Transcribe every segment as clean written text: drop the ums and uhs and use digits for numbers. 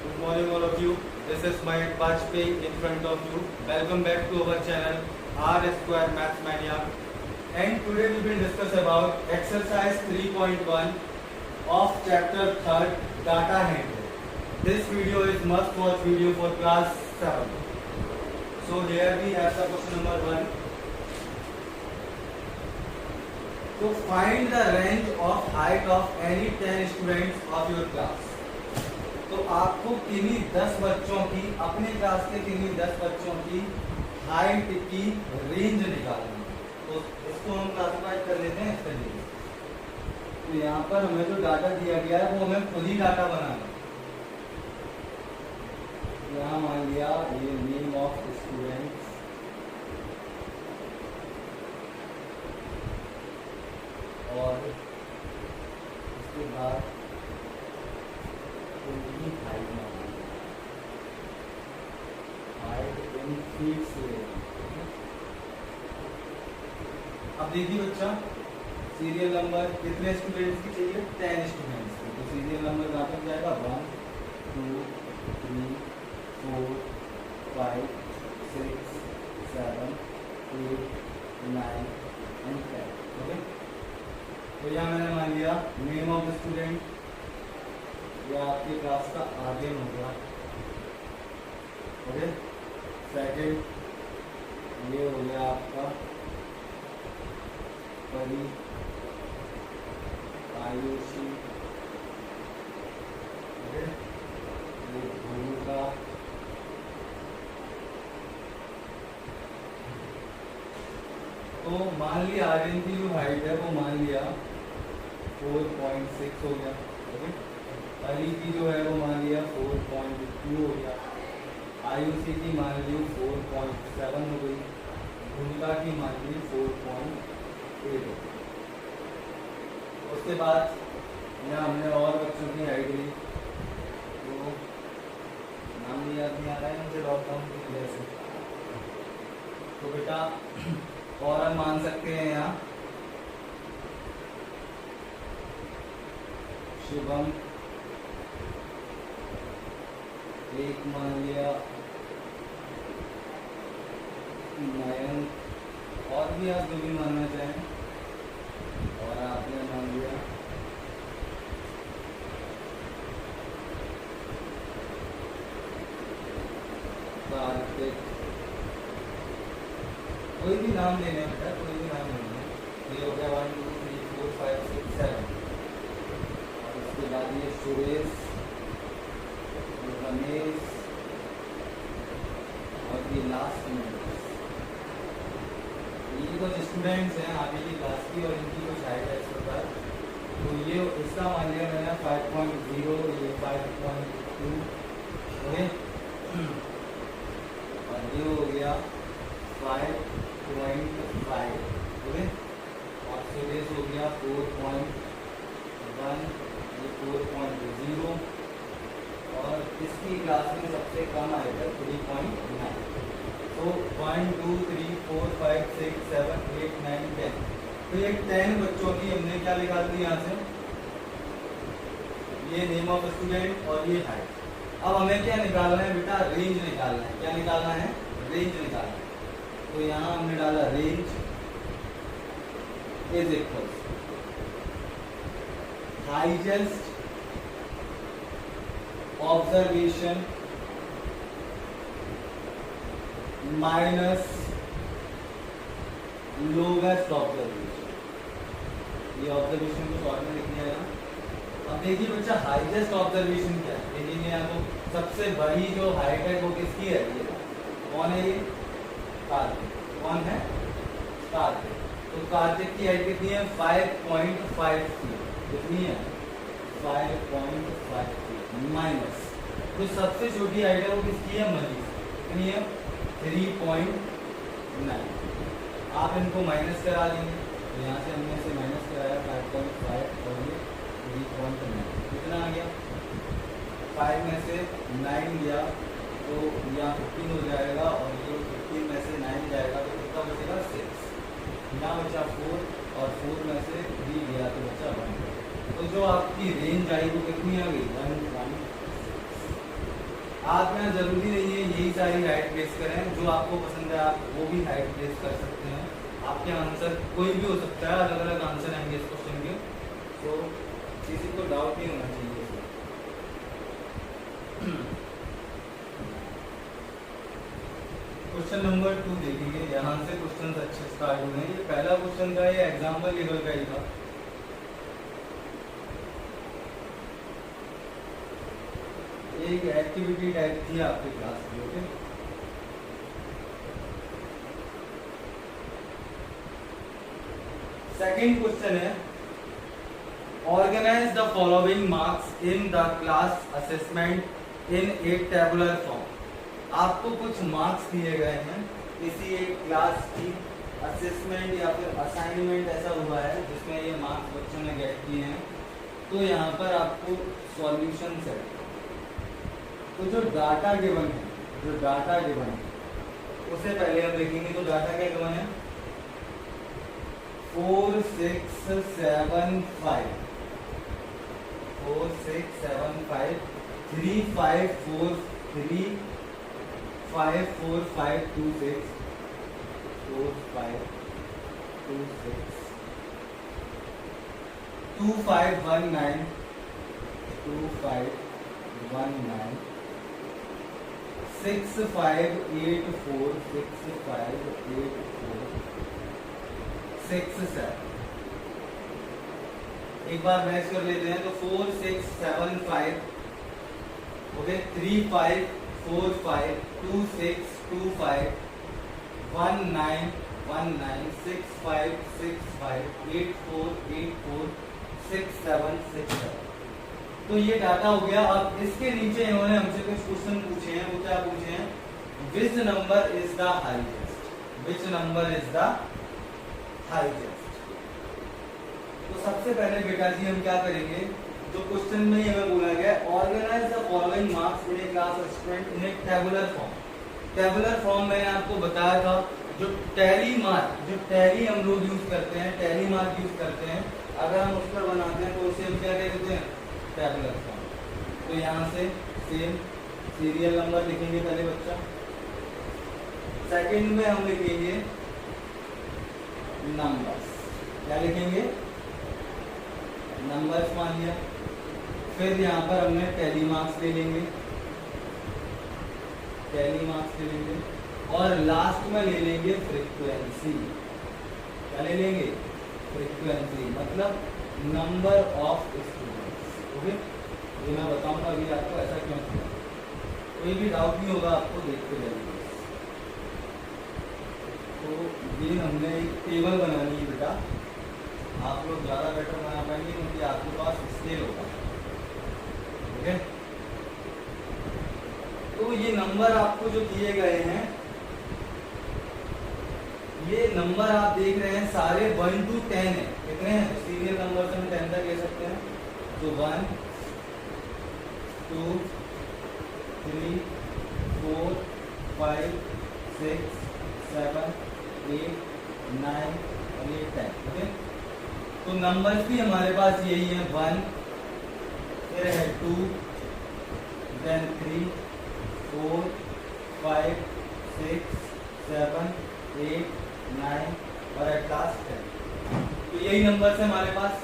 Good morning all of you. This is Mahek Bajpayee in front of you. Welcome back to our channel R Square Maths Mania. And today we will discuss about exercise 3.1 of chapter 3rd data handling. This video is must watch video for class 7. So here we have the question number 1. So find the range of height of any 10 students of your class. तो आपको किन्हीं 10 बच्चों की, अपने class के किन्हीं 10 बच्चों की हाइट की रेंज निकालनी है. तो इसको हम क्लासिफाई कर लेते हैं इस तरीके से. तो यहाँ पर हमें जो डाटा दिया गया है वो हमें खुद ही डाटा बनाना है. यहाँ मान लिया ये नेम ऑफ स्टूडेंट्स और उसके बाद अब देखिए बच्चा, सीरियल नंबर कितने स्टूडेंट्स की चाहिए? 10 स्टूडेंट्स की. तो सीरियल नंबर कहाँ तक जाएगा? 1 2 3 4 5 6 7 8 9 and 10. ओके. तो यहाँ मैंने मान लिया नेम ऑफ द स्टूडेंट, यह आपके क्लास का आर्यन हो गया. ओके. सेकेंड ये हो गया आपका परी, आयुषी. ओके. ये भूमिका, तो मान लिया आर्यन की जो हाइट है वो मान लिया 4.6 हो गया. ओके. परी की जो है वो मान लिया 4.2 हो गया. आयुषी की मान ली 4.7 हो गई. भूमिका की मान ली 4.8 हो गई. उसके बाद यहाँ हमने और बच्चों की हाइट ली, तो नाम भी याद नहीं आ रहा है मुझे लॉकडाउन की वजह से. तो बेटा और हम मान सकते हैं यहाँ शुभम, एक मान लिया नयन, और भी आप जो भी मानना चाहें. और आपने मान लिया कार्तिक. कोई भी नाम लेने बेटा, कोई भी नाम लेने. ये हो गया 1 2 3 4 5 6 7. और उसके बाद ये सुरेश, रमेश और ये लास्ट में ये कुछ स्टूडेंट्स हैं आगे की क्लास की और इनकी कुछ हाइट है इस प्रकार. तो ये इसका मान लिया मैंने 5.0, ये 5.2. ओके. और ये हो गया 5.5. ओके. और सुरेश हो गया 4.1, ये 4.0. और इसकी क्लास में सबसे कम आएगा 3.9. तो 1 2 3 4 5 6 7 8 9 10. तो ये 10 बच्चों की हमने क्या निकाल दी यहाँ से? ये नेम ऑफ स्टूडेंट और ये हाइट. अब हमें क्या निकालना है बेटा? रेंज निकालना है. क्या निकालना है? रेंज निकालना है. तो यहाँ हमने डाला range is equal highest observation minus lowest observation. ये ऑब्जर्वेशन को शॉर्ट में लिख दिया है. अब देखिए बच्चा, हाईएस्ट ऑब्जर्वेशन क्या है? देखेंगे यहाँ तो सबसे बड़ी जो हाइट है वो किसकी है? ये कौन है? ये कार्तिक. कौन है? कार्तिक. तो कार्तिक की हाइट कितनी है? 5.5 फीट. कितनी है? 5.5 फीट माइनस जो सबसे छोटी हाइट है वो किसकी है? मनीष. कितनी है? 3.9. आप इनको माइनस करा देंगे. तो यहाँ से हमने इसे माइनस कराया 5.5 और ये 3.9. कितना आ गया? 5 में से 9 गया तो यहाँ 15 हो जाएगा. और ये 15 में से 9 जाएगा तो कितना बचेगा? 6. यहाँ बचा 4 और 4 में से 3 गया तो बचा 1. तो जो आपकी रेंज आई वो कितनी आ गई? 1 1 आप यहाँ जरूरी नहीं है यही सारी हाइट प्लेस करें, जो आपको पसंद है आप वो भी हाइट प्लेस कर सकते हैं। आपके आंसर कोई भी हो सकता है, अलग अलग आंसर आएंगे इस क्वेश्चन के, तो किसी को डाउट नहीं होना चाहिए इसमें। क्वेश्चन नंबर 2 देखेंगे, यहाँ से क्वेश्चन अच्छे स्टार्ट हुए हैं। ये पहला क्वेश्चन था, ये एग्जाम्पल लेवल का ही था। एक एक्टिविटी टाइप थी आपके क्लास की। ओके, सेकंड क्वेश्चन है, organise the following marks in the class assessment in a tabular form. आपको कुछ मार्क्स दिए गए हैं किसी एक क्लास की असेसमेंट या फिर असाइनमेंट ऐसा हुआ है जिसमें ये मार्क्स बच्चों ने गेट किए हैं। तो यहाँ पर आपको सॉल्यूशन है, तो जो डाटा गिवन है, उसे पहले हम लिखेंगे। तो डाटा क्या गिवन है, 4 6 7 5 4 6 7 5 3 5 4 3 5 4 5 2 6 4 5 2 6 2 5 1 9 2 5 1 9 6 5 8 4 6 5 8 4 6 7। एक बार मैच कर लेते हैं। तो 4 6 7 5, ओके, 3 5 4 5 2 6 2 5 1 9 1 9 6 5 6 5 8 4 8 4 6 7 6 7। तो ये डाटा हो गया। अब इसके नीचे इन्होंने हमसे कुछ क्वेश्चन पूछे हैं। वो क्या पूछे हैं, विच number is the highest, which number is the highest. तो सबसे पहले बेटा जी हम क्या करेंगे, जो क्वेश्चन में हमें बोला गया, organise the following marks in a class assistant in a tabular form. Tabular form मैंने आपको बताया था, जो टैली मार्क, जो टैली हम लोग यूज करते हैं, टैली मार्क यूज करते हैं, अगर हम उस पर बनाते हैं तो उसे हम क्या कहते हैं, टेबुलर फॉर्म। तो यहाँ से सेम सीरियल नंबर लिखेंगे पहले बच्चा, सेकंड में हम लिखेंगे नंबर्स। क्या लिखेंगे, नंबर्स मान लिया। फिर यहाँ पर हमने टैली मार्क्स ले लेंगे, टैली मार्क्स ले लेंगे, और लास्ट में ले लेंगे फ्रीक्वेंसी। क्या ले लेंगे, फ्रीक्वेंसी, मतलब नंबर ऑफ स्टूडेंट्स। ओके, ये मैं बताऊंगा अभी आपको ऐसा क्यों किया। कोई भी डाउट नहीं होगा आपको, देखते जाइए। तो ये हमने एक टेबल बनानी है बेटा, आप लोग ज़्यादा बेटर बना पाएंगे क्योंकि आपके पास स्केल होगा। ओके, तो ये नंबर आपको जो दिए गए हैं, ये नंबर आप देख रहे हैं सारे 1 to 10 है। कितने हैं, तो सीरियल नंबर से हम 10 तक ले सकते हैं। तो 1 2 3 4 5 6 7 8 9 और ये 10। ओके, तो नंबर्स भी हमारे पास यही है, 1, फिर है 2, देन 3 4 5 6 7 8 9 और एट लास्ट 10। तो यही नंबर है हमारे पास।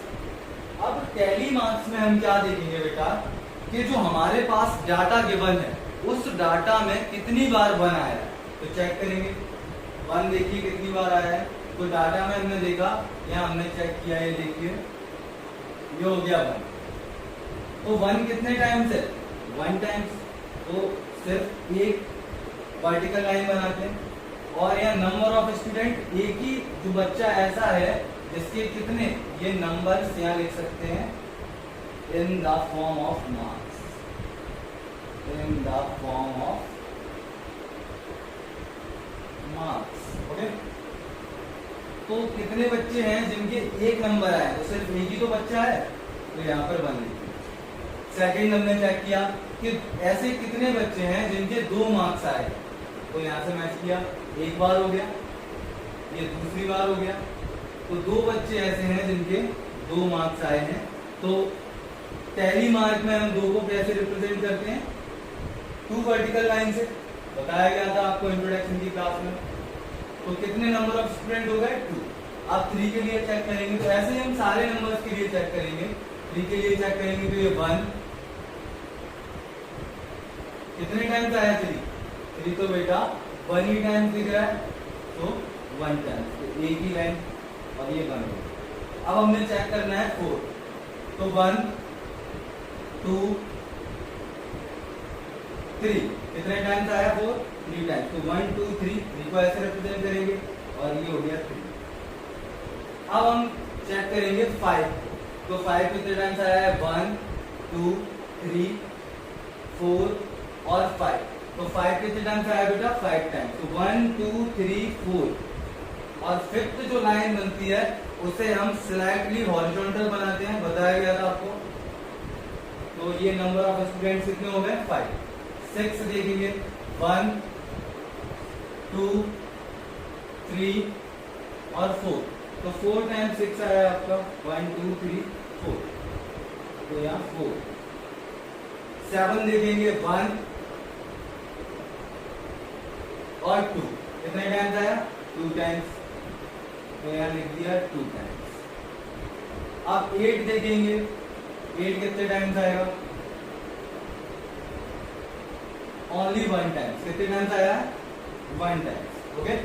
अब टैली मार्क्स में हम क्या देखेंगे बेटा, कि जो हमारे पास डाटा गिवन है उस डाटा में कितनी बार 1 आया है। तो चेक करेंगे, 1 देखिए कितनी बार आया है। तो डाटा में हमने देखा, यहाँ हमने चेक किया, ये देखिए ये हो गया 1। तो 1 कितने टाइम्स है, 1 टाइम्स। तो सिर्फ एक वर्टिकल लाइन बनाते हैं, और यहाँ नंबर ऑफ स्टूडेंट, एक ही जो बच्चा ऐसा है जिसके कितने, ये नंबर्स यहाँ लिख सकते हैं in the form of marks, in the form of marks. Okay, तो कितने बच्चे हैं जिनके एक नंबर आए, तो सिर्फ एक ही तो बच्चा है, तो यहाँ पर 1 लिखिए। सेकंड हमने चेक किया कि ऐसे कितने बच्चे हैं जिनके 2 मार्क्स आए, तो यहाँ से मैच किया, एक बार हो गया, ये दूसरी बार हो गया। तो 2 बच्चे ऐसे हैं जिनके 2 मार्क्स आए हैं। तो टैली मार्क में हम 2 को कैसे रिप्रेजेंट करते हैं, 2 वर्टिकल लाइन से बताया गया था आपको इंट्रोडक्शन की क्लास में। तो कितने नंबर ऑफ स्टूडेंट हो गए 2। आप 3 के लिए चेक करेंगे तो ऐसे ही हम सारे नंबर्स के लिए चेक करेंगे। 3 के लिए चेक करेंगे तो ये 1 कितने टाइम्स आया 3 तो बेटा 1 ही टाइम्स दिख रहा है तो 1 टाइम्स, तो एक ही लाइन और ये 1 हो। अब हमने चेक करना है 4 तो 1 2 3 कितने टाइम्स आया 4 3 टाइम्स, तो 1 2 3 को ऐसे रिप्रेजेंट करेंगे और ये हो गया 3। अब हम चेक करेंगे 5 तो 5 कितने टाइम्स आया है 1 2 3 4 और 5, तो 5 कितने टाइम्स आया बेटा 5 टाइम्स, तो 1 2 3 4 और फिफ्थ जो लाइन बनती है उसे हम स्लाइटली हॉरिजॉन्टल बनाते हैं, बताया गया था आपको। तो ये नंबर ऑफ स्टूडेंट्स कितने हो गए 5। 6 देखेंगे 1 2 3 और 4, तो 4 टाइम्स 6 आया आपका 1 2 3 4, तो यहाँ 4। 7 देखेंगे 1 और 2 कितने टाइम्स आया 2 टाइम्स, तो यहाँ लिख दिया 2 टाइम्स। अब 8 देखेंगे 8 कितने टाइम्स आएगा ओनली 1 टाइम्स, कितने टाइम्स आया 1 टाइम्स। ओके,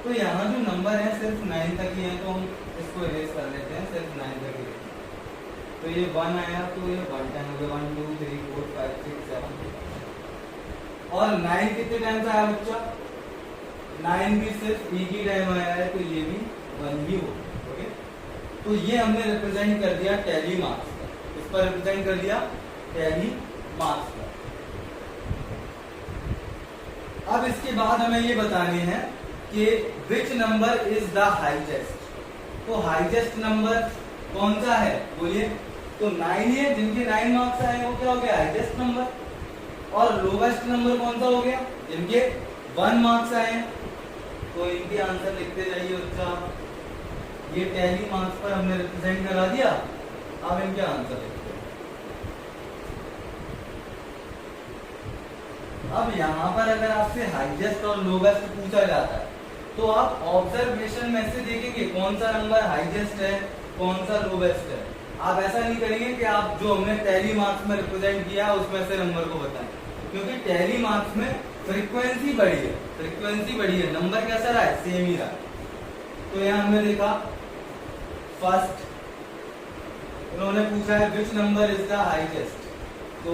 तो यहाँ जो नंबर है सिर्फ 9 तक ही है तो हम इसको इरेज कर लेते हैं, सिर्फ 9 तक ही। तो ये 1 आया तो ये 1 टाइम हो गया 1 2 3 4 5 6 7 और 9 कितने टाइम्स आया बच्चा 9 भी सिर्फ एक ही टाइम आया है तो ये भी 1 ही हो। ओके, तो ये हमने रिप्रेजेंट कर दिया टैली मार्क्स पर, इस पर रिप्रेजेंट कर दिया टैली मार्क्स पर। अब इसके बाद हमें ये बताने हैं कि विच नंबर इज द हाईएस्ट, तो हाईएस्ट नंबर कौन सा है बोलिए, तो 9 है, जिनके 9 मार्क्स आए वो क्या हो गया हाईएस्ट नंबर, और लोवेस्ट नंबर कौन सा हो गया जिनके 1 मार्क्स आए हैं, तो इनके आंसर लिखते जाइए बच्चा। ये टैली मार्क्स पर हमने रिप्रेजेंट करा दिया, अब इनके आंसर लिखते हैं। अब यहाँ पर अगर आपसे हाईएस्ट और लोवेस्ट पूछा जाता है तो आप ऑब्जर्वेशन में से देखेंगे कौन सा नंबर हाईएस्ट है कौन सा लोवेस्ट है। आप ऐसा नहीं करेंगे कि आप जो हमने टैली मार्क्स में रिप्रेजेंट किया उसमें से नंबर को बताएं, क्योंकि टैली मार्क्स में फ्रीक्वेंसी बढ़ी है, नंबर कैसा रहा है सेम ही रहा। तो यहाँ हमने देखा फर्स्ट उन्होंने पूछा है which number is the highest, तो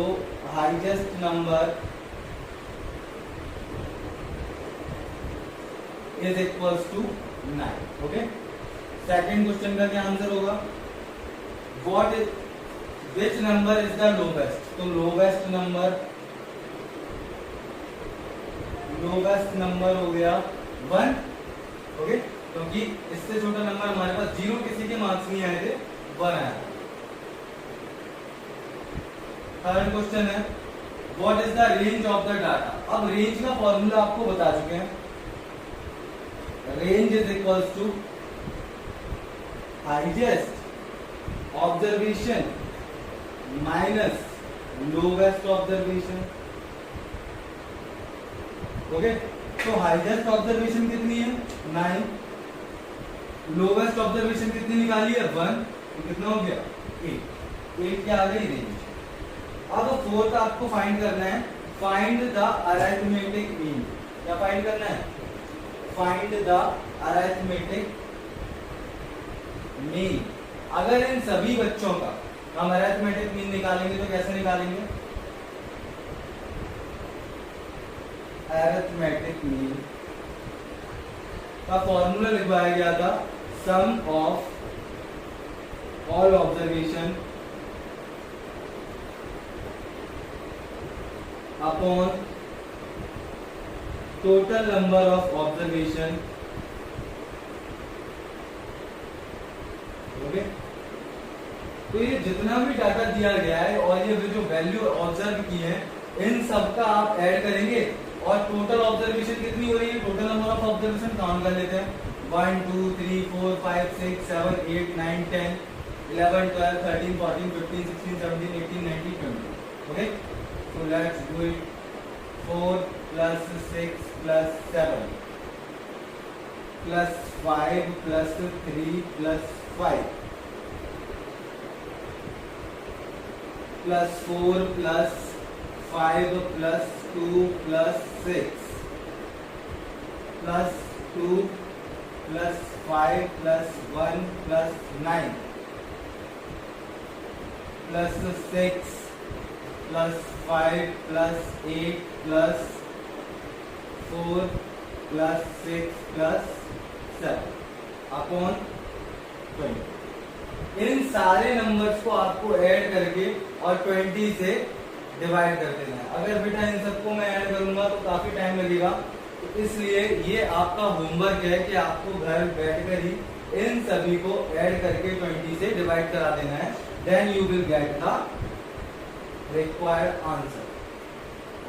highest number is equals to 9। Okay, second question का क्या आंसर होगा what is which number is the lowest, तो लोवेस्ट नंबर हो गया 1। ओके, क्योंकि इससे छोटा नंबर हमारे पास 0 किसी के मार्क्स नहीं आए थे 1 आया। थर्ड क्वेश्चन है what is the range of the data, अब रेंज का फॉर्मूला आपको बता चुके हैं, range is equals to highest observation minus lowest observation. Okay, तो हाईएस्ट ऑब्जर्वेशन कितनी है 9, लोवेस्ट ऑब्जर्वेशन कितनी निकाली है 1, तो कितना हो गया 8 के आ गई रेंज। अब फोर्थ आपको फाइंड करना है फाइंड द अरिथमेटिक मीन, क्या फाइंड करना है फाइंड द अरिथमेटिक मीन। अगर इन सभी बच्चों का हम अरिथमेटिक मीन निकालेंगे तो कैसे निकालेंगे, अरिथमेटिक मीन का फॉर्मूला लिखवाया गया था sum of all observation upon total number of observation. Okay, तो ये जितना भी डाटा दिया गया है और ये जो वैल्यू ऑब्जर्व की है इन सब का आप ऐड करेंगे और टोटल ऑब्जर्वेशन कितनी हो रही है, total number of observation count कर लेते हैं 1 2 3 4 5 6 7 8 9 10 11 12 13 14 15 16 17 18 19 20। Okay, so let's do it। 4 plus 6 plus 7 plus 5 plus 3 plus 5 plus 4 plus 5 plus 2 plus 6 plus 2 plus 5 plus 1 plus 9 plus 6 plus 5 plus 8 plus 4 plus 6 plus 7 upon 20। इन सारे numbers को आपको add करके और 20 से divide कर देना है। अगर बेटा इन सबको मैं ऐड करूंगा तो काफी टाइम लगेगा, तो इसलिए ये आपका होमवर्क है कि आपको घर बैठकर ही इन सभी को ऐड करके 20 से डिवाइड करा देना है। Then you will get the required answer.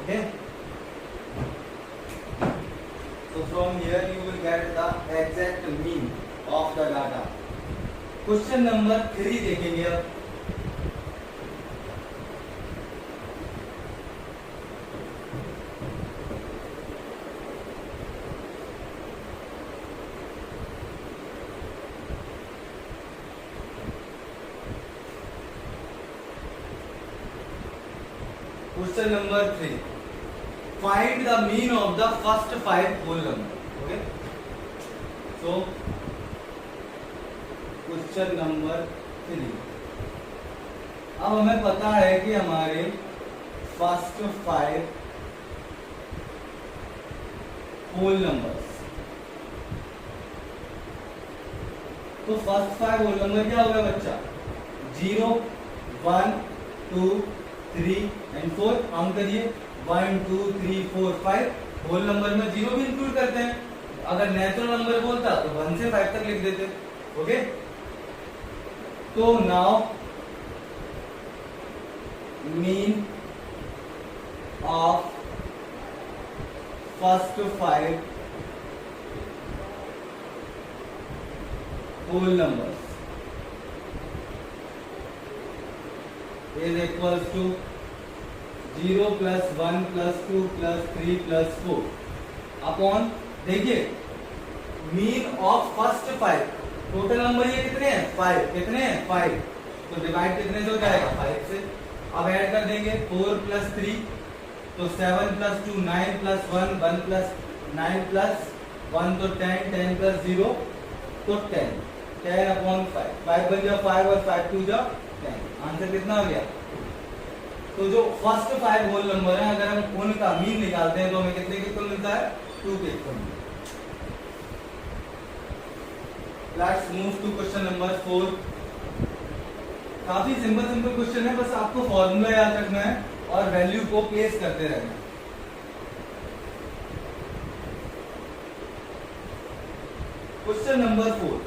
Okay, so from here you will get the exact mean of the data. Question number 3 देखेंगे अब। Question number 3, find the mean of the first 5 whole number. Okay, so question number 3, अब हमें पता है कि हमारे first 5 whole numbers, तो first 5 whole number क्या होगा बच्चा? 0 1 2 3 एंड 4। काउंट करिए 1 2 3 4 5। होल नंबर में 0 भी इंक्लूड करते हैं। अगर नेचुरल नंबर बोलता तो 1 से 5 तक लिख देते। ओके, तो now mean of first 5 whole numbers is equals to 0 plus 1 plus 2 plus 3 plus 4 upon, देखिए mean of first 5, total number ये कितने हैं? 5। कितने हैं? 5। तो डिवाइड कितने से हो जाएगा? 5 से। अब ऐड कर देंगे 4 प्लस 3, तो 7 प्लस 2 9 प्लस 1 1 प्लस 9 प्लस 1 तो 10 10 प्लस 0 तो 10 10 अपॉन 5। 5 बन जाओ 5 और 5 2 जाओ 10। आंसर कितना हो गया? तो जो फर्स्ट 5 होल नंबर है, अगर हम उनका मीन निकालते हैं तो हमें कितने के इक्वल मिलता है? 2 के इक्वल मिलता है। Let's move to question number 4। काफी सिंपल क्वेश्चन है, बस आपको फॉर्मूला याद रखना है और वैल्यू को प्लेस करते रहना है। Question number 4,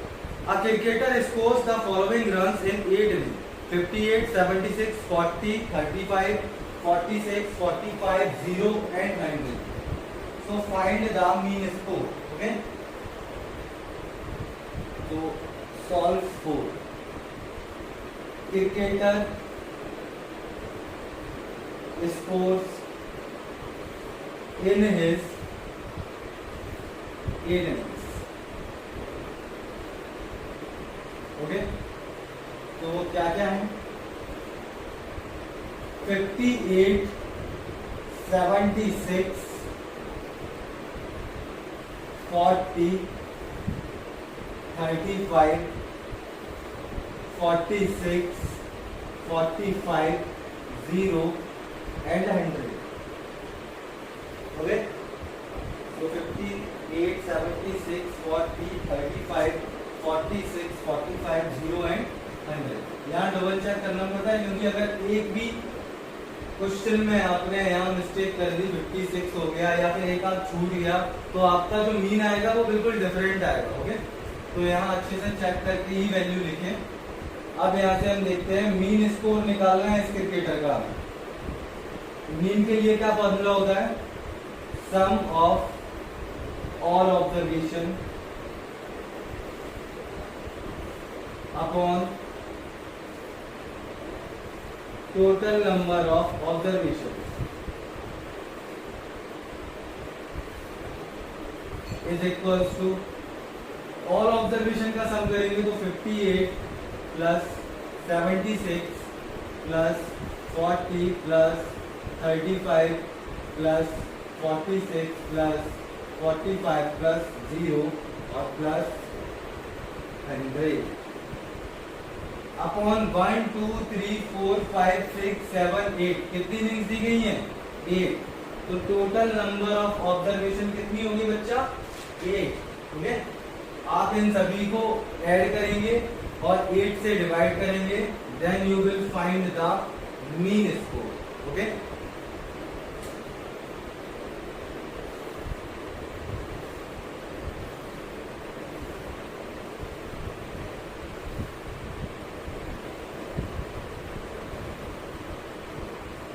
a cricketer scores the following runs in 8 innings: 58 76 40 35 46 45 0 and 90. So find the mean score. Okay, so solve for cricketer scores in his 8 innings. Okay, तो वो क्या क्या है? 58 76 40 35 46 45 0 and 100. ओके, तो 58 76 40 35 46 45 0 एंड 100। यहाँ डबल चेक करना पड़ता है, क्योंकि अगर एक भी क्वेश्चन में आपने यहाँ मिस्टेक कर दी, 56 हो गया या फिर एक आध छूट गया, तो आपका जो मीन आएगा वो बिल्कुल डिफरेंट आएगा। ओके, तो यहाँ अच्छे से चेक करके ही वैल्यू लिखें। अब यहाँ से हम देखते हैं मीन स्कोर निकालना है इस क्रिकेटर का। मीन के लिए क्या फॉर्मूला होता है? Sum of all observation upon total number of observation. Is equals to all observation का सम करेंगे तो 58 plus 76 plus 40 plus 35 plus 46 plus 45 plus 0 और प्लस 100 अपॉन 1 2 3 4 5 6 7 8 कितनी रिंग्स दी गई हैं 8। तो टोटल नंबर ऑफ ऑब्जर्वेशन कितनी होगी बच्चा 8। ठीक है, आप इन सभी को ऐड करेंगे और 8 से डिवाइड करेंगे, then you will find the mean score. Okay,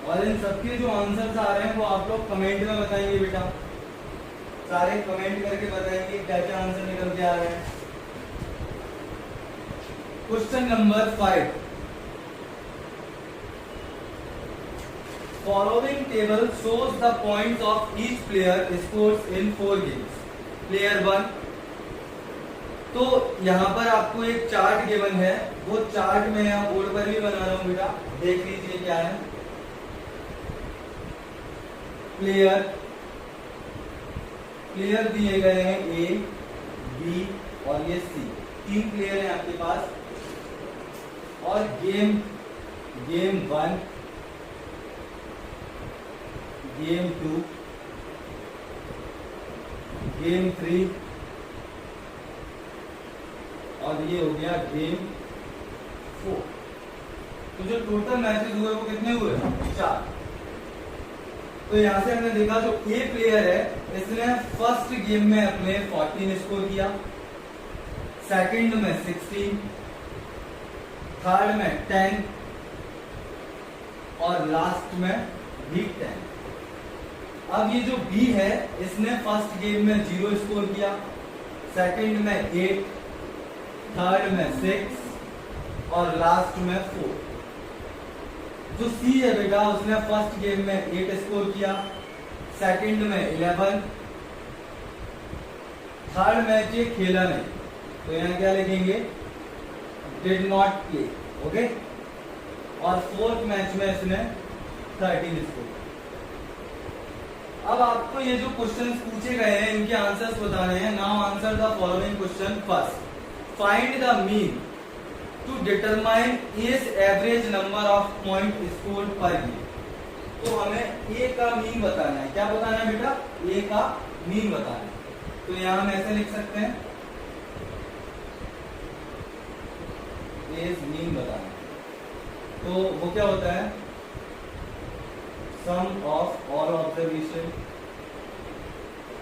और इन सबके जो आंसर्स आ रहे हैं वो आप लोग कमेंट में बताएंगे बेटा, सारे कमेंट करके बताएंगे क्या क्या आंसर निकल के आ रहे हैं। Question number 5, following table shows the points of each player scores in 4 games. Player 1, तो यहाँ पर आपको एक चार्ट गिवन है, वो चार्ट मैं यहाँ बोर्ड पर भी बना रहा हूँ बेटा, देख लीजिए क्या है। प्लेयर दिए गए हैं ए, बी और ये सी, 3 प्लेयर हैं आपके पास। और गेम 1, गेम 2, गेम 3 और ये हो गया गेम 4। तो जो टोटल मैचेस हुए वो कितने हुए 4। तो यहां से हमने देखा जो ए प्लेयर है इसने फर्स्ट गेम में अपने 14 स्कोर किया, सेकंड में 16, थर्ड में 10 और लास्ट में भी 10। अब ये जो बी है इसने फर्स्ट गेम में 0 स्कोर किया, सेकंड में 8, थर्ड में 6 और लास्ट में 4। जो सी है बेटा उसने फर्स्ट गेम में 8 स्कोर किया, सेकंड में 11, थर्ड मैच ये खेला नहीं, तो यहाँ क्या लिखेंगे डिड नॉट प्ले। ओके, और फोर्थ मैच में इसने 13 स्कोर। अब आपको ये जो क्वेश्चंस पूछे गए हैं इनके आंसर्स बताने हैं। Now answer the following question. First, find the mean to determine is average number of point scored per game. तो हमें ए का मीन बताना है। क्या बताना है बेटा? ए का मीन बताना है। तो यहां हम ऐसे लिख सकते हैं, एज मीन बताना है। तो वो क्या होता है? Sum of all observation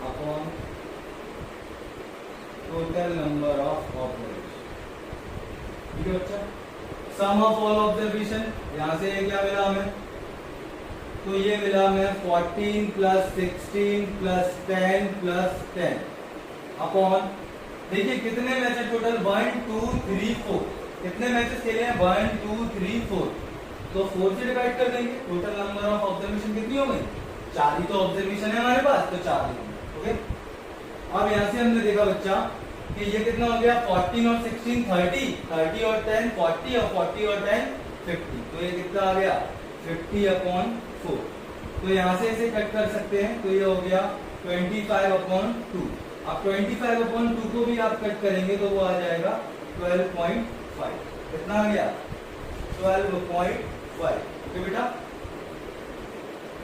upon total number of observation. ठीक है बच्चा, सम ऑफ ऑल ऑब्जर्वेशन, यहां से ये क्या मिला हमें? तो ये मिला हमें 14 प्लस 16 प्लस 10 प्लस 10 अपॉन, देखिए कितने मैचेस टोटल 1 2 3 4, कितने मैचेस खेले हैं? 1 2 3 4, तो 4 से डिवाइड कर देंगे। टोटल नंबर ऑफ ऑब्जर्वेशन कितनी हो गई? 4 ही तो ऑब्जर्वेशन है हमारे पास, तो 4 ही। ओके, अब यहां से हमने देखा बच्चा कि ये कितना हो गया? 14 और 16 30, 30 और 10 40 और 40 और 10 50, तो ये कितना आ गया? 50 अपॉन 4। तो यहां से इसे कट कर सकते हैं, तो ये हो गया 25 अपॉन 2। अब 25 अपॉन 2 को भी आप कट करेंगे तो वो आ जाएगा 12.5। कितना आ गया? 12.5। ओके बेटा,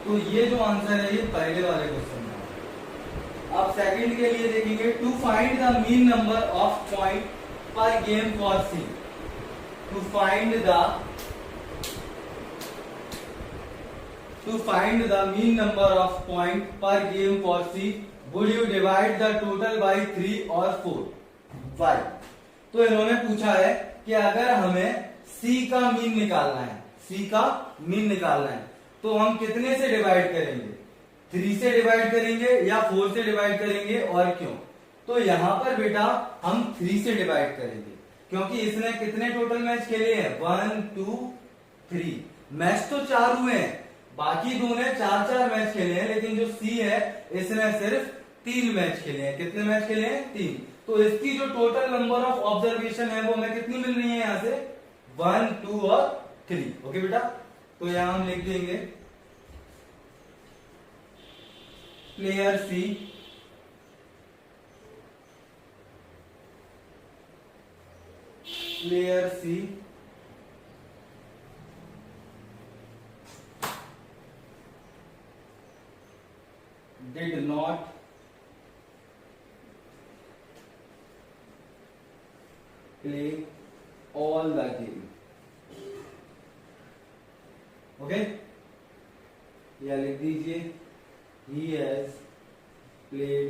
तो ये जो आंसर है ये पहले वाले क्वेश्चन का। अब सेकंड के लिए देखेंगे, to find the mean number of point per game for C. To find the mean number of point per game for C, would you divide the total by 3 और 4? 5। तो इन्होंने पूछा है कि अगर हमें सी का मीन निकालना है, सी का मीन निकालना है, तो हम कितने से डिवाइड करेंगे? 3 से डिवाइड करेंगे या 4 से डिवाइड करेंगे, और क्यों? तो यहां पर बेटा हम 3 से डिवाइड करेंगे, क्योंकि इसने कितने टोटल मैच खेले हैं? 1 2 3 मैच तो 4 हुए हैं, बाकी दो ने 4-4 मैच खेले हैं, लेकिन जो सी है इसने सिर्फ 3 मैच खेले हैं। कितने मैच खेले हैं? 3। तो इसकी जो टोटल नंबर ऑफ ऑब्जर्वेशन है वो हमें कितनी मिल रही है यहाँ से? 1, 2 और 3। ओके बेटा, तो यहां हम लिख देंगे player C did not play all the game. Okay, या लिख दीजिए he has played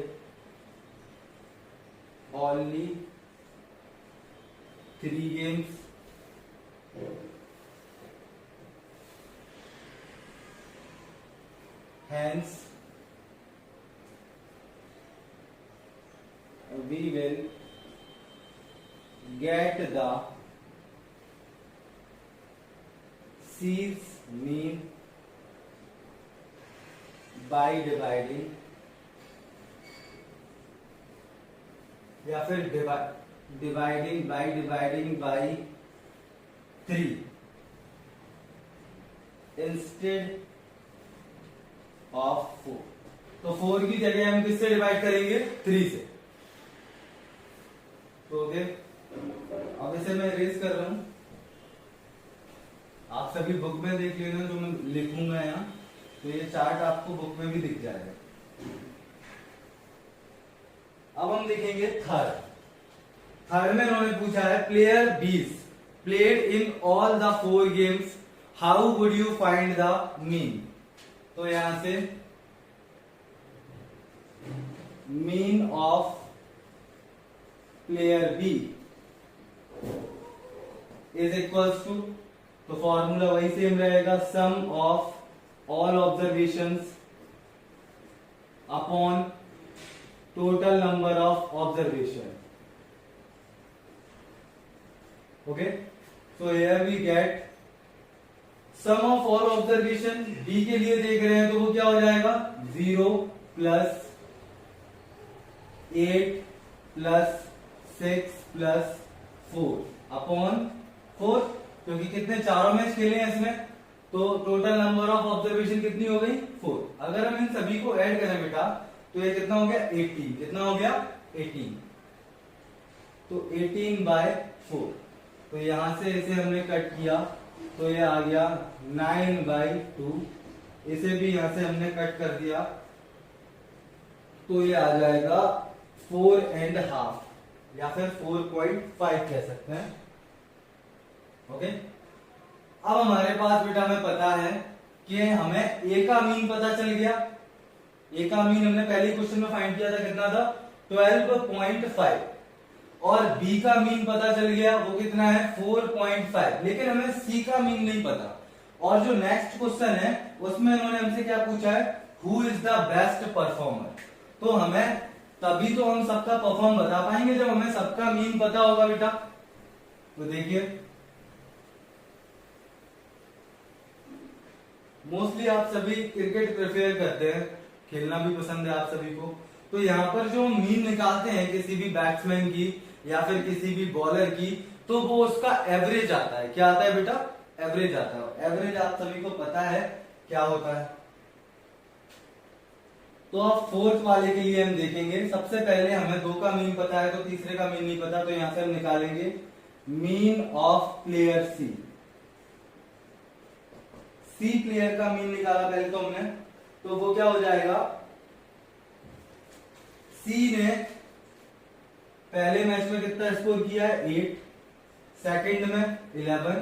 only 3 games hence we will get the C's mean by dividing या फिर डिवाइडिंग बाई 3 इंस्टेड ऑफ 4। तो 4 की जगह हम किससे डिवाइड करेंगे? 3 से। तो ओके, अब इसे मैं इरेज कर रहा हूं। आप सभी बुक में देख लेना जो मैं लिखूंगा यहाँ, तो ये चार्ट आपको बुक में भी दिख जाएगा। अब हम देखेंगे थर्ड में उन्होंने पूछा है player 20 played in all the 4 games, how would you find the mean? तो यहां से mean of player B is equals to, तो फॉर्मूला वही सेम रहेगा, sum of all observations upon total number of observation. Okay, so here we get sum of all observation। B के लिए देख रहे हैं तो वो क्या हो जाएगा? 0 प्लस 8 प्लस 6 प्लस 4 अपॉन 4, क्योंकि कितने चारों मैच खेले हैं इसमें, तो टोटल नंबर ऑफ ऑब्जर्वेशन कितनी हो गई? 4। अगर हम इन सभी को ऐड करें बेटा तो ये कितना हो गया? 18। कितना हो गया? 18। तो 18/4। तो यहां से इसे हमने कट किया तो ये आ गया 9/2। इसे भी यहां से हमने कट कर दिया तो ये आ जाएगा 4.5 या फिर 4.5 कह सकते हैं। ओके, अब हमारे पास बेटा हमें पता है कि हमें ए का मीन पता चल गया। ए का मीन हमने पहले क्वेश्चन में फाइंड किया था, कितना था? 12.5। और बी का मीन पता चल गया, वो कितना है? 4.5। लेकिन हमें सी का मीन नहीं पता। और जो नेक्स्ट क्वेश्चन है उसमें उन्होंने हमसे क्या पूछा है? Who is the best performer. तो हमें तभी तो हम सबका परफॉर्म बता पाएंगे जब हमें सबका मीन पता होगा बेटा। तो देखिए, मोस्टली आप सभी क्रिकेट प्रेफर करते हैं, खेलना भी पसंद है आप सभी को। तो यहाँ पर जो मीन निकालते हैं किसी भी बैट्समैन की या फिर किसी भी बॉलर की, तो वो उसका एवरेज आता है। क्या आता है बेटा? एवरेज आता है। एवरेज आप सभी को पता है क्या होता है। तो अब फोर्थ वाले के लिए हम देखेंगे। सबसे पहले हमें 2 का मीन पता है तो तीसरे का मीन नहीं पता, तो यहां से हम निकालेंगे mean of player C. C player का मीन निकाला पहले तो हमने, तो वो क्या हो जाएगा? सी ने पहले मैच में कितना स्कोर किया है? 8, सेकंड में 11,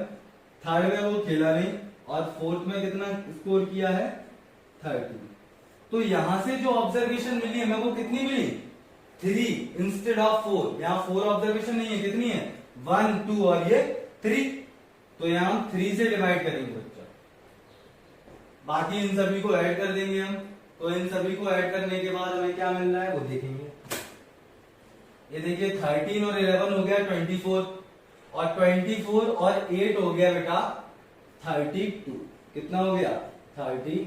थर्ड में वो खेला नहीं, और फोर्थ में कितना स्कोर किया है? 30। तो यहां से जो ऑब्जर्वेशन मिली हमें वो कितनी मिली? 3 इंस्टेड ऑफ 4। यहां 4 ऑब्जर्वेशन नहीं है, कितनी है? 1, 2 और ये 3। तो यहां हम 3 से डिवाइड करेंगे बच्चा, बाकी इन सभी को ऐड कर देंगे हम। तो इन सभी को ऐड करने के बाद हमें क्या मिल रहा है वो देखेंगे। ये देखिए 13 और 11 हो गया 24, और 24 और 8 हो गया बेटा 32। कितना हो गया? 32।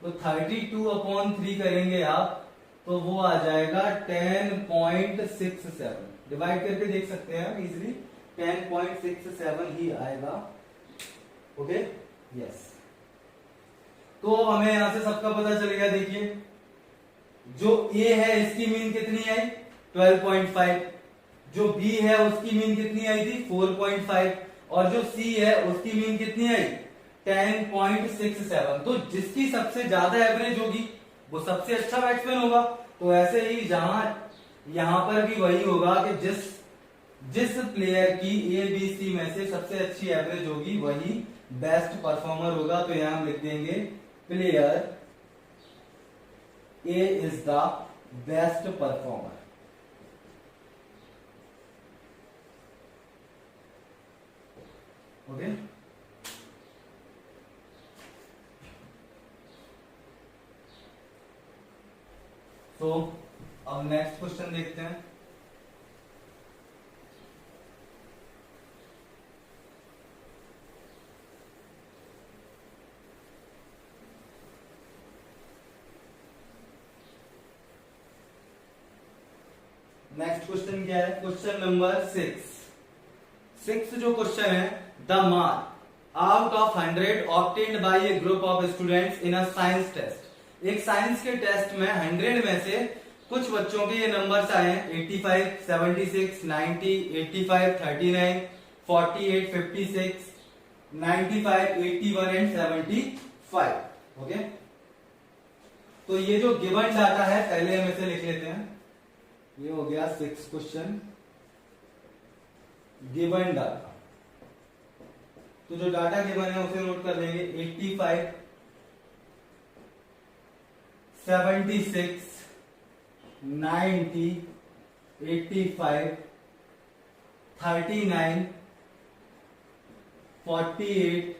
तो 32/3 करेंगे आप तो वो आ जाएगा 10.67। डिवाइड करके देख सकते हैं इजीली, 10.67 ही आएगा। Okay yes. तो हमें यहां से सबका पता चल गया। देखिए जो ए है इसकी मीन कितनी आई 12.5, जो बी है उसकी मीन कितनी आई थी 4.5, और जो सी है उसकी मीन कितनी आई 10.67। तो जिसकी सबसे ज्यादा एवरेज होगी वो सबसे अच्छा बैट्समैन होगा। तो ऐसे ही यहां पर भी वही होगा कि जिस प्लेयर की ए बी सी में से सबसे अच्छी एवरेज होगी वही बेस्ट परफॉर्मर होगा। तो यहां हम लिख देंगे player A is the best performer. Okay तो अब नेक्स्ट क्वेश्चन देखते हैं। नेक्स्ट क्वेश्चन क्या है, क्वेश्चन नंबर 6 जो क्वेश्चन है, the mark out of 100 obtained by a group of students in a science test. एक साइंस के टेस्ट में 100 में से कुछ बच्चों के ये नंबर्स आए हैं 85, 76, 90, 85, 39, 48, 56, 95, 81 एंड 75। ओके तो ये जो गिवन डाटा है पहले हम इसे लिख लेते हैं। ये हो गया 6 क्वेश्चन गिवन डाटा। तो जो डाटा गिवन है उसे नोट कर लेंगे 85, 76, 90, 85, 39, 48,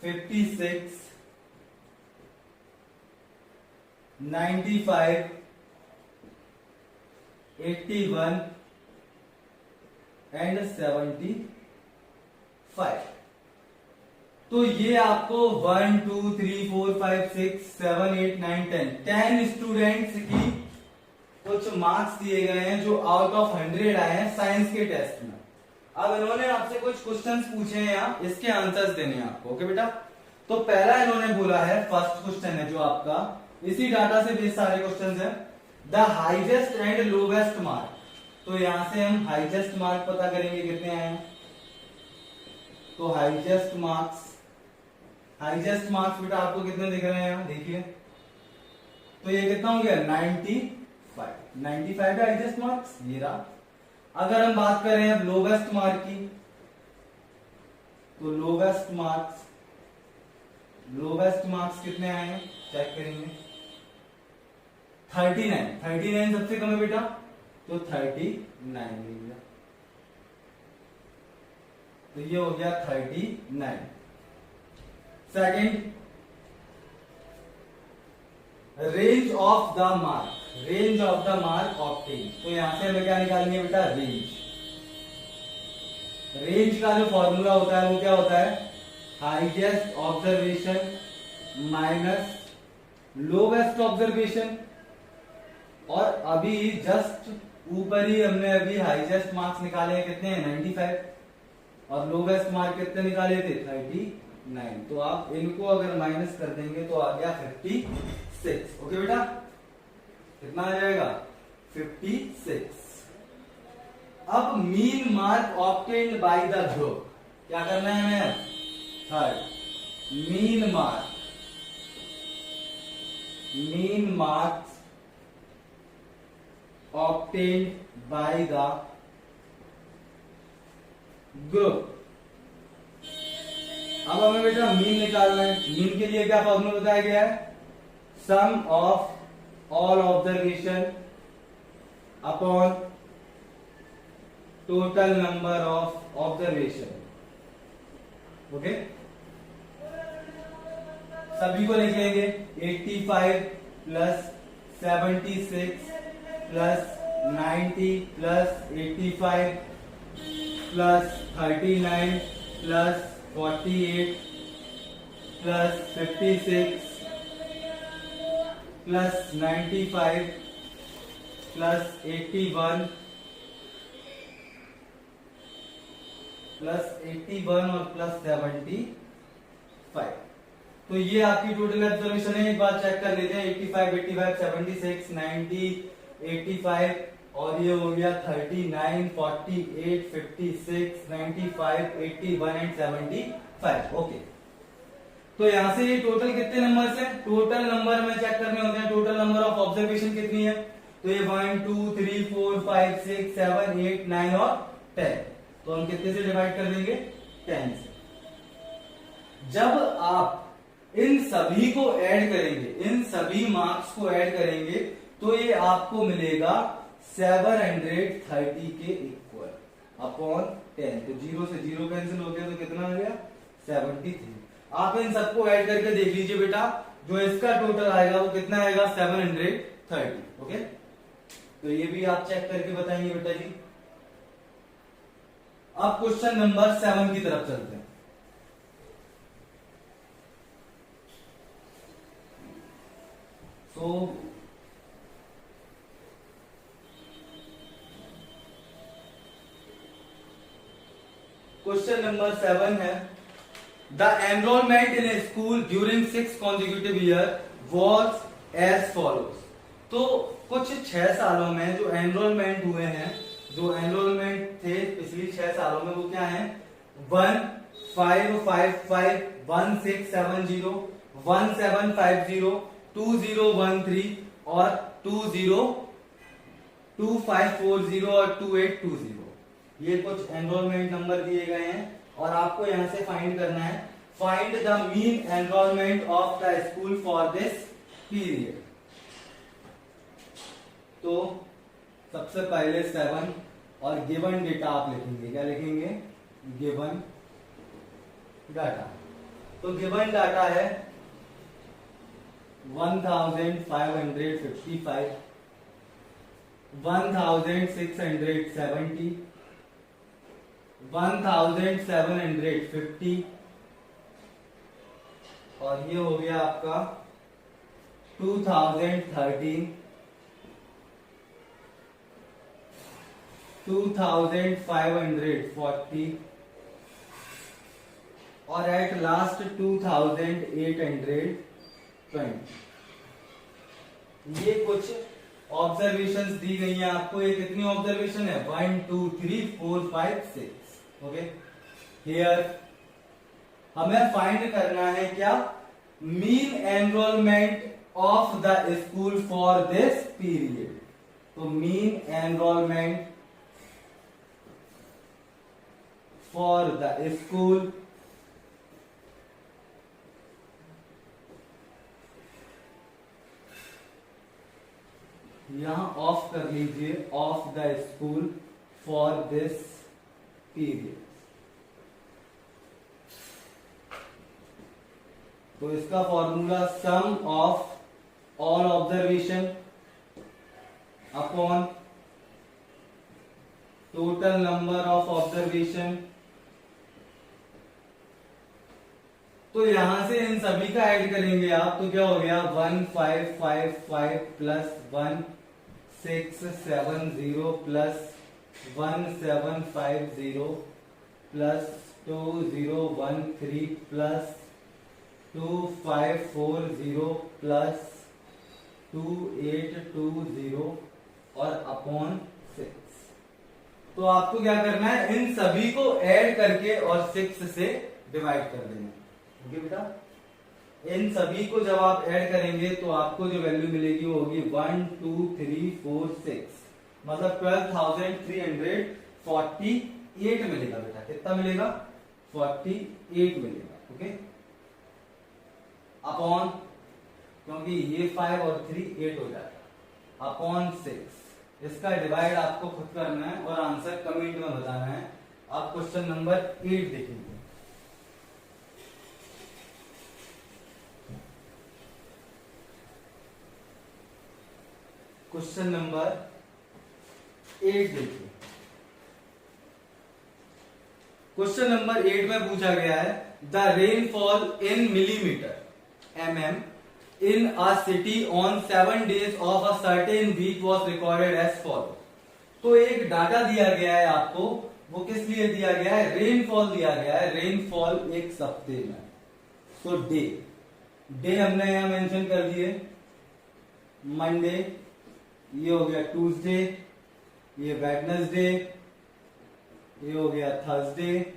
56, 95, 81 एंड 75। तो ये आपको 1 2 3 4 5 6 7 8 9 10 स्टूडेंट्स की कुछ मार्क्स दिए गए हैं जो आउट ऑफ 100 आए हैं साइंस के टेस्ट में। अब इन्होंने आपसे कुछ क्वेश्चंस पूछे हैं यहाँ, इसके आंसर्स देने हैं आपको। ओके बेटा, तो पहला इन्होंने बोला है, फर्स्ट क्वेश्चन है जो आपका इसी डाटा से बेस्ड सारे क्वेश्चंस हैं, the highest and lowest mark. तो यहां से हम हाईएस्ट मार्क पता करेंगे कितने आए हैं। तो हाईएस्ट मार्क्स बेटा आपको कितने दिख रहे हैं यहां देखिए। तो ये कितना हो गया 95 है हाईएस्ट मार्क्स, ये रहा। अगर हम बात करें अब लोवेस्ट मार्क की, तो लोवेस्ट मार्क्स कितने आए हैं चेक करेंगे। 39 सबसे कम है बेटा, तो 39 ले लिया। तो ये हो गया 39। Second, range of the mark obtain. तो यहां से हमें क्या निकालनी है बेटा, रेंज का जो फॉर्मूला होता है वो क्या होता है, highest observation minus lowest observation. और अभी जस्ट ऊपर ही हमने अभी हाईएस्ट मार्क्स निकाले हैं कितने हैं 95, और लोवेस्ट मार्क कितने निकाले थे 39। तो आप इनको अगर माइनस कर देंगे तो आ गया 56। ओके बेटा, कितना आ जाएगा 56। अब mean mark obtained by the group, क्या करना है हमें, third mean marks obtained by the group। अब हमें बेटा मीन निकालना है। मीन के लिए क्या फॉर्मूला बताया गया है, sum of all observation upon total number of observation. Okay, सभी को लिख लेंगे 85 plus 76 plus 90 plus 85 plus 39 plus 48 plus 56 plus 95 plus 81 plus 81 और प्लस 75। तो ये आपकी टोटल ऑब्जर्वेशन है। एक बार चेक कर लेते हैं। 85 85 76 90 85 और ये हो गया 39 48 56 95 81 एंड 75। ओके, तो यहां से ये टोटल कितने नंबर है? टोटल नंबर में चेक करने होते हैं। टोटल नंबर ऑफ ऑब्जर्वेशन कितनी है? तो ये 1 2 3 4 5 6 7 8 9 और 10। तो हम कितने से डिवाइड कर देंगे? 10 से। जब आप इन सभी को ऐड करेंगे, इन सभी मार्क्स को ऐड करेंगे, तो ये आपको मिलेगा 730 के इक्वल अपॉन 10। तो 0 से 0 कैंसिल हो गया, तो कितना आ गया? 73। आप इन सबको ऐड करके देख लीजिए बेटा, जो इसका टोटल आएगा वो कितना आएगा? 730। ओके, तो ये भी आप चेक करके बताएंगे बेटा जी। अब क्वेश्चन नंबर 7 की तरफ चलते हैं। तो क्वेश्चन नंबर 7 है, the enrolment in a school during 6 consecutive year was as follows. तो कुछ 6 सालों में जो एनरोलमेंट हुए हैं, जो एनरोलमेंट थे पिछली 6 सालों में, वो क्या है? 1 5 5 5 1 6 7 0 1 7 5 0 2 0 1 3 और 2 0 2 5 4 0 और 2 8 2 0। ये कुछ एनरोलमेंट नंबर दिए गए हैं और आपको यहां से फाइंड करना है, find the mean enrolment of the school for this period. तो सबसे पहले 7 और गिवन डेटा आप लिखेंगे। क्या लिखेंगे? Given data. तो गिवन डाटा है 1555 1670 1750 और ये हो गया आपका 2013 2540 और एट लास्ट 2820। ये कुछ ऑब्जर्वेशंस दी गई हैं आपको। ये कितनी ऑब्जर्वेशन है? 1 2 3 4 5 6। ओके, हियर हमें फाइंड करना है क्या? Mean enrolment of the school for this period. तो mean enrolment for the school यहां ऑफ कर लीजिए, of the school for this period. तो इसका formula sum of all observation upon total number of observation. तो यहां से इन सभी का ऐड करेंगे आप, तो क्या हो गया? 1555 plus 1670 plus 1750 plus 2013 plus 2540 plus 2820 और अपॉन 6। तो आपको क्या करना है? इन सभी को ऐड करके और 6 से डिवाइड कर देना। ओके बेटा, इन सभी को जब आप ऐड करेंगे तो आपको जो वैल्यू मिलेगी वो होगी 1 2 3 4 6, मतलब 12,348 मिलेगा बेटा। कितना मिलेगा? 48 मिलेगा। ओके, अपॉन, क्योंकि ये 5 और 3 8 हो जाएगा, अपॉन 6। इसका डिवाइड आपको खुद करना है और आंसर कमेंट में बताना है। आप क्वेश्चन नंबर 8 देखेंगे। क्वेश्चन नंबर 8 देखिए। क्वेश्चन नंबर 8 में पूछा गया है the rainfall in millimetre mm in a city on 7 days of a certain week was recorded as follow। तो एक डाटा दिया गया है आपको, वो किस लिए दिया गया है, रेनफॉल दिया गया है, रेनफॉल एक सप्ते में। तो डे हमने यहां मेंशन कर दिए, मंडे, ये हो गया ट्यूसडे, ये वेडनेसडे, ये हो गया थर्सडे,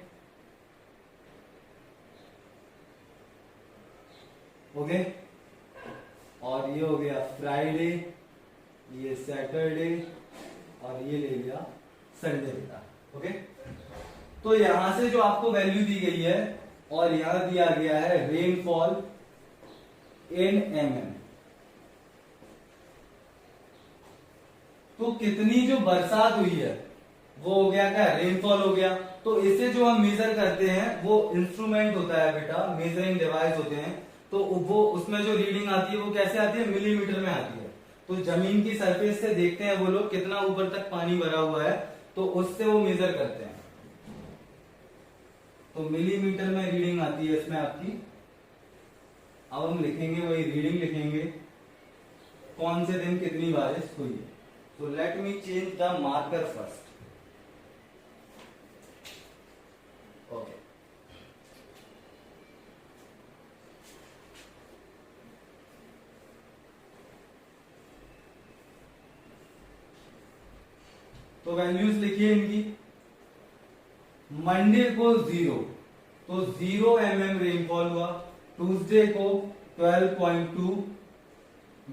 ओके, और ये हो गया फ्राइडे, ये सैटरडे, और ये ले लिया संडे बेटा, ओके। तो यहां से जो आपको वैल्यू दी गई है और यहां दिया गया है रेनफॉल इन mm, तो कितनी जो बरसात हुई है वो हो गया क्या, रेनफॉल हो गया। तो इसे जो हम मेजर करते हैं वो इंस्ट्रूमेंट होता है बेटा, मेजरिंग डिवाइस होते हैं, तो वो उसमें जो रीडिंग आती है वो कैसे आती है, मिलीमीटर में आती है। तो जमीन की सरफेस से देखते हैं वो लोग कितना ऊपर तक पानी भरा हुआ है, तो उससे वो मेजर करते हैं, तो मिलीमीटर में रीडिंग आती है इसमें आपकी। अब हम लिखेंगे, वही रीडिंग लिखेंगे, कौन से दिन कितनी बारिश हुई है। तो let me change the marker first, okay. तो वैल्यूज लिखिए इनकी, मंडे को 0, तो 0 mm रेनफॉल हुआ, ट्यूसडे को 12.2,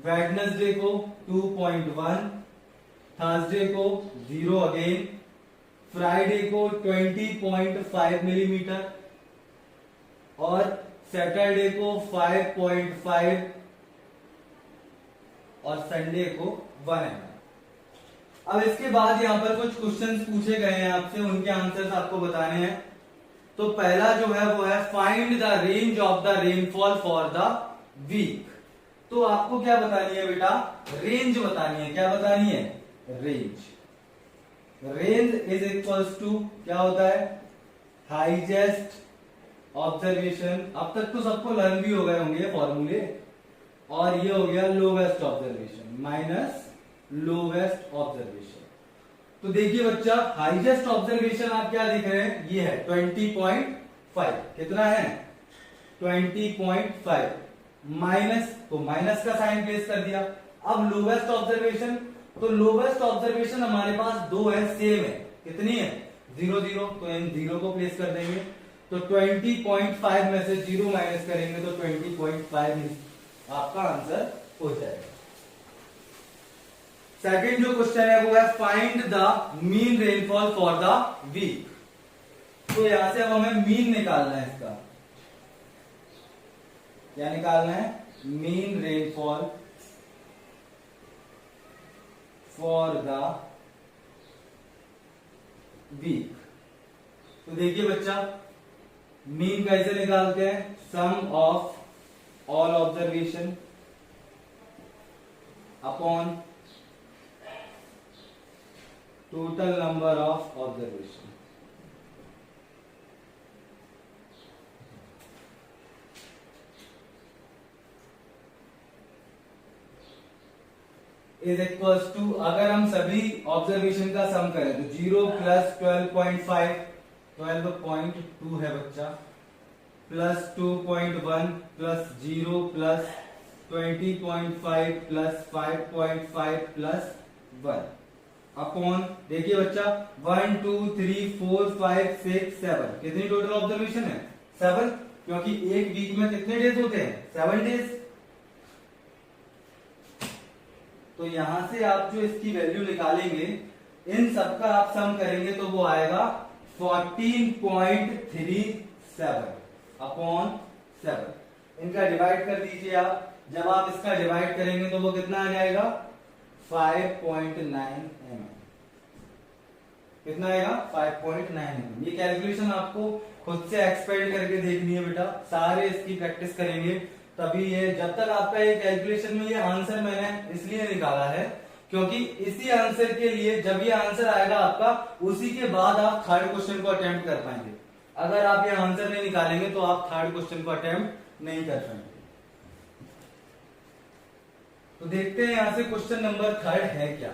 वेडनेसडे को 2.1, थर्सडे को 0 अगेन, फ्राइडे को 20.5 मिलीमीटर, और सैटरडे को 5.5, और संडे को 1 mm। अब इसके बाद यहां पर कुछ क्वेश्चंस पूछे गए हैं आपसे, उनके आंसर्स आपको बताने हैं। तो पहला जो है वो है find the range of the rainfall for the week. तो आपको क्या बतानी है बेटा, रेंज बतानी है। क्या बतानी है, range. Range is equals to क्या होता है, हाईएस्ट ऑब्जर्वेशन, अब तक तो सबको लर्न भी हो गए होंगे फॉर्मूले, और ये हो गया lowest observation minus lowest observation. तो देखिए बच्चा, हाईएस्ट ऑब्जर्वेशन आप क्या देख रहे हैं, ये है 20.5, कितना है 20.5, माइनस, तो माइनस का साइन प्लेस कर दिया। अब लोवेस्ट ऑब्जर्वेशन, तो लोवेस्ट ऑब्जर्वेशन हमारे पास दो है, सेम है, कितनी है 0 0, तो इन 0 को प्लेस कर देंगे। तो 20.5 में से 0 माइनस करेंगे तो 20.5 आपका आंसर हो जाएगा। सेकंड जो क्वेश्चन है वो है find the mean rainfall for the week. तो यहां से अब हमें मीन निकालना है इसका, क्या निकालना है, mean rainfall for the week. तो देखिए बच्चा, मीन कैसे निकालते हैं, sum of all observation upon total number of observation. Is equals to, अगर हम सभी ऑब्जर्वेशन का सम करें तो 0 प्लस 12.5 12.2 है बच्चा, plus 2.1 plus 0 plus 20.5 plus 5.5 plus 1 upon, देखिए बच्चा 1 2 3 4 5 6 7, कितनी टोटल ऑब्जर्वेशन है 7, क्योंकि एक वीक में कितने डेज होते हैं 7 डेज। तो यहां से आप जो इसकी वैल्यू निकालेंगे, इन सबका आप सम करेंगे तो वो आएगा 14.37 अपॉन 7। इनका डिवाइड कर दीजिए आप, जब आप इसका डिवाइड करेंगे तो वो कितना आ जाएगा 5.9 mm, कितना आएगा 5.9 mm। ये कैलकुलेशन आपको खुद से एक्सपेंड करके देखनी है बेटा, सारे इसकी प्रैक्टिस करेंगे तभी ये, जब तक आपका ये कैलकुलेशन में ये आंसर मैंने इसलिए निकाला है क्योंकि इसी आंसर के लिए जब ये आंसर आएगा आपका, उसी के बाद आप थर्ड क्वेश्चन को अटेम्प्ट कर पाएंगे। अगर आप ये आंसर नहीं निकालेंगे तो आप थर्ड क्वेश्चन को अटेम्प्ट नहीं कर पाएंगे। देखते हैं यहां से क्वेश्चन नंबर 3 है क्या।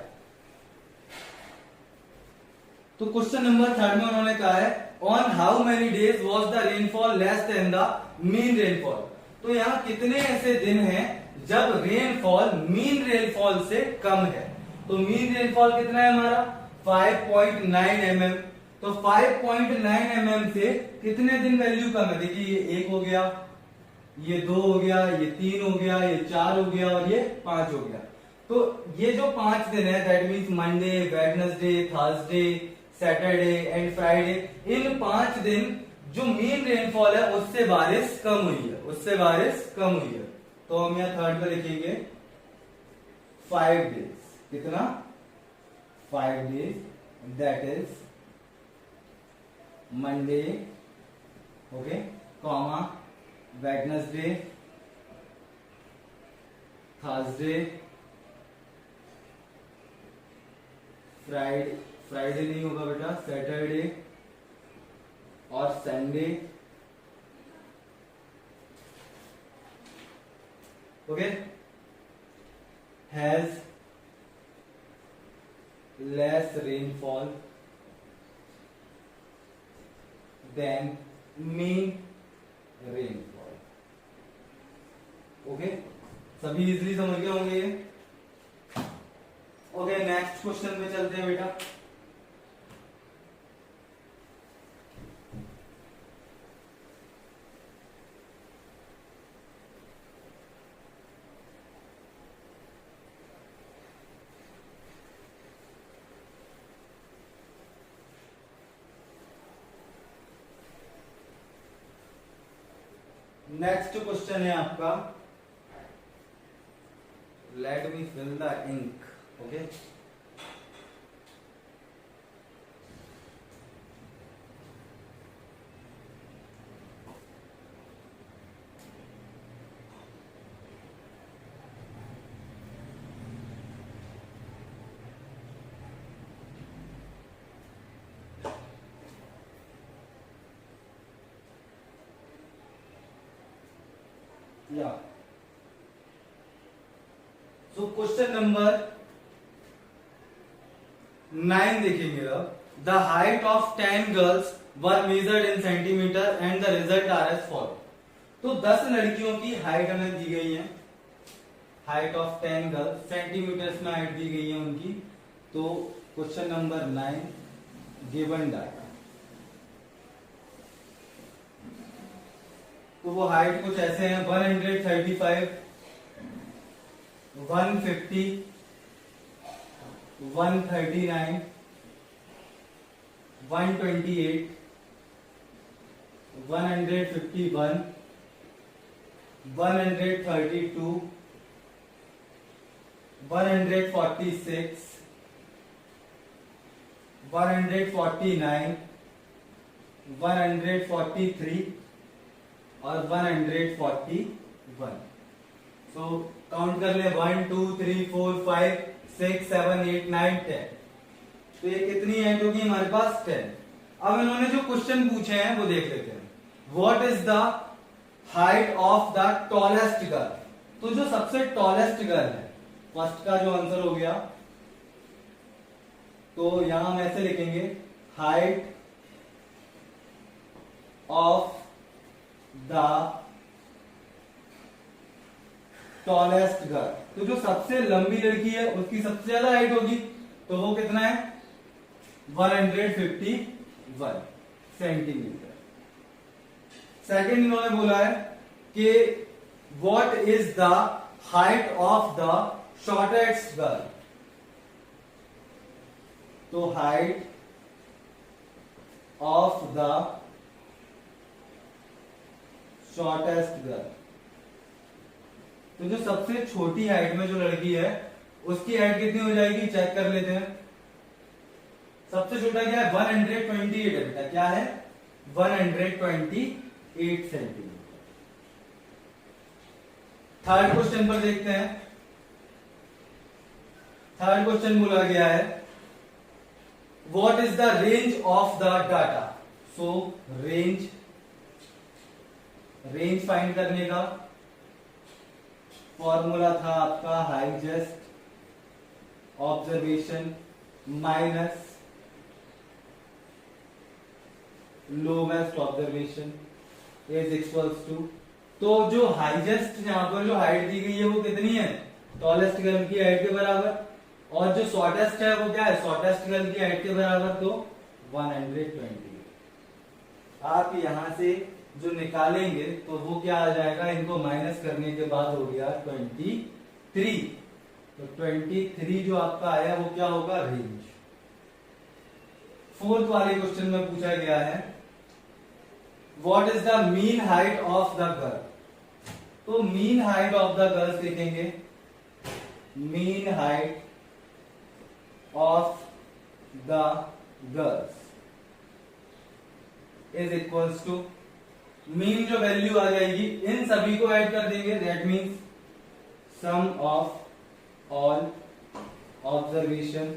तो क्वेश्चन नंबर 3 में उन्होंने कहा है on how many days was the rainfall less than the mean rainfall. तो यहाँ कितने ऐसे दिन हैं जब रेनफॉल मीन रेनफॉल से कम है। तो मीन रेनफॉल कितना है हमारा 5.9 mm। तो 5.9 mm से कितने दिन वैल्यू कम है। देखिए ये 1 हो गया, ये 2 हो गया, ये 3 हो गया, ये 4 हो गया और ये 5 हो गया। तो ये जो 5 दिन है that means Monday, Wednesday, Thursday, Saturday and Friday, इन 5 दिन जो मीन रेनफॉल है उससे बारिश कम हुई है, उससे बारिश कम हुई है। तो हम यहां थर्ड पे लिखेंगे 5 डेज। कितना 5 days that is Monday, okay, comma, Wednesday, Thursday, Friday नहीं होगा बेटा, सैटरडे और Sunday, okay, has less rainfall than mean rainfall. Okay, सभी इजीली समझ गए होंगे ये। ओके, नेक्स्ट क्वेश्चन पे चलते हैं बेटा। नेक्स्ट क्वेश्चन है आपका, let me fill the ink, okay. या सो क्वेश्चन नंबर 9 देखेंगे अब। The height of 10 girls were measured in centimetre and the result are as follow. तो 10 लड़कियों की हाइट हमें दी गई है, हाइट ऑफ 10 गर्ल्स, सेंटीमीटर्स में हाइट दी गई है उनकी। तो क्वेश्चन नंबर 9 गिवन डाटा। तो वो हाइट कुछ ऐसे हैं 135, 150, 139, 128, 151, 132, 146, 149, 143 और 141। सो काउंट कर ले 1 2 3 4 5 6 7 8 9 10। तो ये कितनी हाइट होगी हमारे पास 10। अब इन्होंने जो क्वेश्चन पूछे हैं वो देख लेते हैं। What is the height of the tallest girl. तो जो सबसे टॉलेस्ट गर्ल है, फर्स्ट का जो आंसर हो गया, तो यहां हम ऐसे लिखेंगे height of the tallest girl. तो जो सबसे लंबी लड़की है उसकी सबसे ज्यादा हाइट होगी, तो वो कितना है 151 सेंटीमीटर। सेकंड इन्होंने बोला है कि what is the height of the shortest girl. तो height of the shortest girl. तो जो सबसे छोटी हाइट में जो लड़की है उसकी हाइट कितनी हो जाएगी, चेक कर लेते हैं। सबसे छोटा क्या है 128 है बेटा, क्या है 128 सेंटीमीटर। थर्ड क्वेश्चन पर देखते हैं। थर्ड क्वेश्चन बोला गया है what is the range of the data. So range find करने का फॉर्मूला था आपका highest observation minus lowest observation is equals to, तो जो हाईएस्ट यहाँ पर जो हाइट दी गई है वो कितनी है, टॉलेस्ट गर्ल की हाइट के बराबर, और जो शॉर्टेस्ट है वो क्या है, शॉर्टेस्ट गर्ल की हाइट के बराबर, तो 120। आप यहां से जो निकालेंगे तो वो क्या आ जाएगा, इनको माइनस करने के बाद हो गया 23, तो 23 जो आपका आया वो क्या होगा, रेंज। फोर्थ वाले क्वेश्चन में पूछा गया है what is the mean height of the girl, तो mean height of the girls लिखेंगे, mean height of the girls is equals to, mean जो वैल्यू आ जाएगी इन सभी को ऐड कर देंगे, that means sum of all observation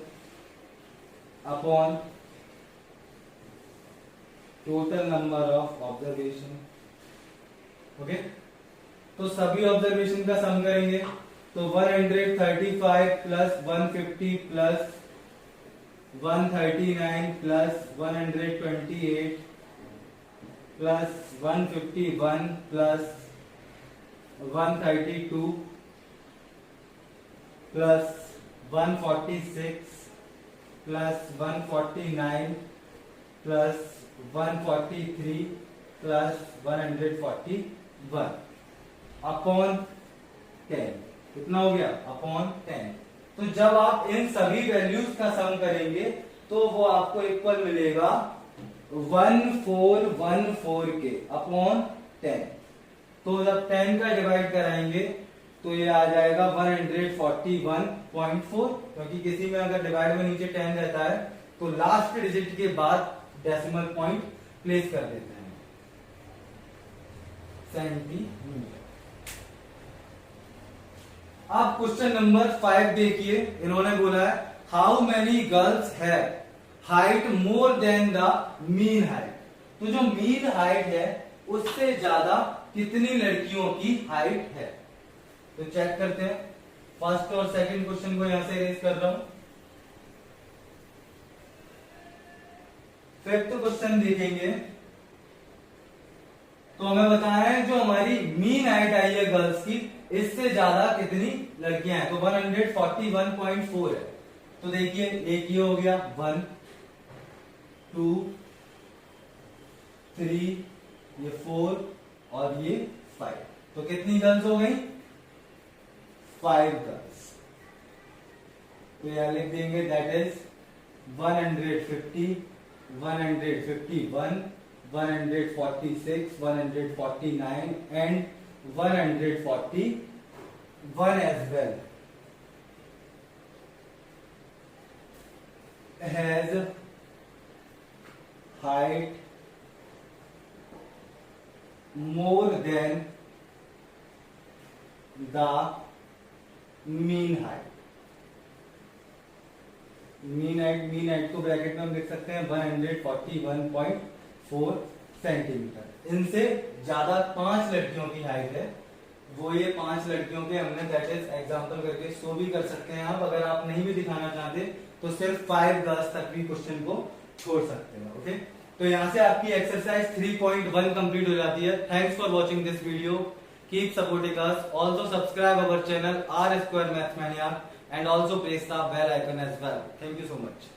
upon total number of observation. Okay, तो सभी ऑब्जर्वेशन का सम करेंगे, तो 135 plus 150 plus 139 plus 128 plus 151 plus 132 plus 146 plus 149 plus 143 plus 141 upon 10, कितना हो गया, अपॉन 10। तो जब आप इन सभी वैल्यूज का सम करेंगे तो वो आपको इक्वल मिलेगा 1414 के अपॉन 10। तो जब 10 का डिवाइड कराएंगे तो ये आ जाएगा 141.4, क्योंकि किसी में अगर डिवाइड में नीचे 10 रहता है तो लास्ट डिजिट के बाद डेसिमल पॉइंट प्लेस कर देते हैं, सेंटीमीटर। आप क्वेश्चन नंबर 5 देखिए, इन्होंने बोला है how many girls have height more than the mean height, तो जो मीन हाइट है उससे ज्यादा कितनी लड़कियों की हाइट है। तो चेक करते हैं, फर्स्ट और सेकंड क्वेश्चन को यहां से इरेज कर रहा हूं। फिफ्थ क्वेश्चन देखेंगे तो हमें बताया है जो हमारी मीन हाइट आई है गर्ल्स की, इससे ज्यादा कितनी लड़कियां हैं, तो 141.4 है। तो देखिए एक ये हो गया 1 2 3, ये 4 और ये 5, तो कितनी गर्ल्स हो गई, 5 गर्ल्स। तो यहां लिख देंगे that is 150 151 146 149 and 141 as well has height more than the mean height। Mean height को ब्रैकेट में हम लिख सकते हैं 141.4 सेंटीमीटर। इनसे ज्यादा 5 लड़कियों की हाइट है, वो ये 5 लड़कियों के हमने दैट इज एग्जांपल करके शो भी कर सकते हैं आप। अगर आप नहीं भी दिखाना चाहते तो सिर्फ 5 गर्ल्स तक भी क्वेश्चन को छोड़ सकते हैं। ओके, तो यहाँ से आपकी एक्सरसाइज 3.1 कंप्लीट हो जाती है। Thanks for watching this video, keep supporting us, also subscribe our channel R Square Maths Mania and also press the bell icon as well. Thank you so much.